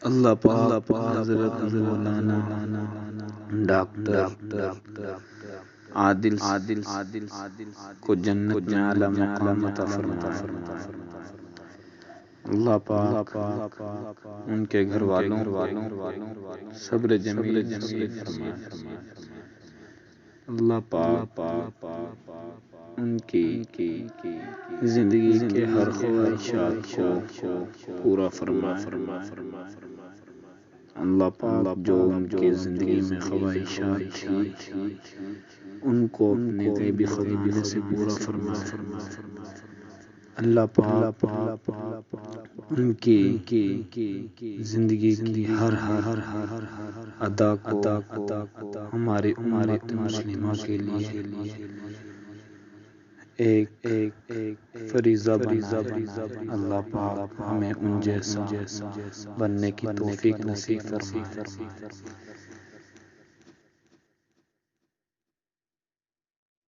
اللہ پاک حضرت مولانا ڈاکٹر عادل کو جنت میں اعلیٰ مقام عطا فرمائے۔ اللہ پاک ان کے گھر والوں صبر جمیل نصیب فرمائے۔ اللہ پاک ان کی زندگی کے ہر خواہشات کو پورا فرمائے۔ اللہ پاک جو ان کی زندگی میں خواہشات تھی ان کو اپنے غیبی خزانے سے پورا فرمائے۔ اللہ پاک ان کی زندگی کی ہر ادا کو ہماری امت مسلمہ کے لیے ایک فریضہ بنائے۔ اللہ پاک ہمیں ان جیسا بننے کی توفیق نصیب فرمائے۔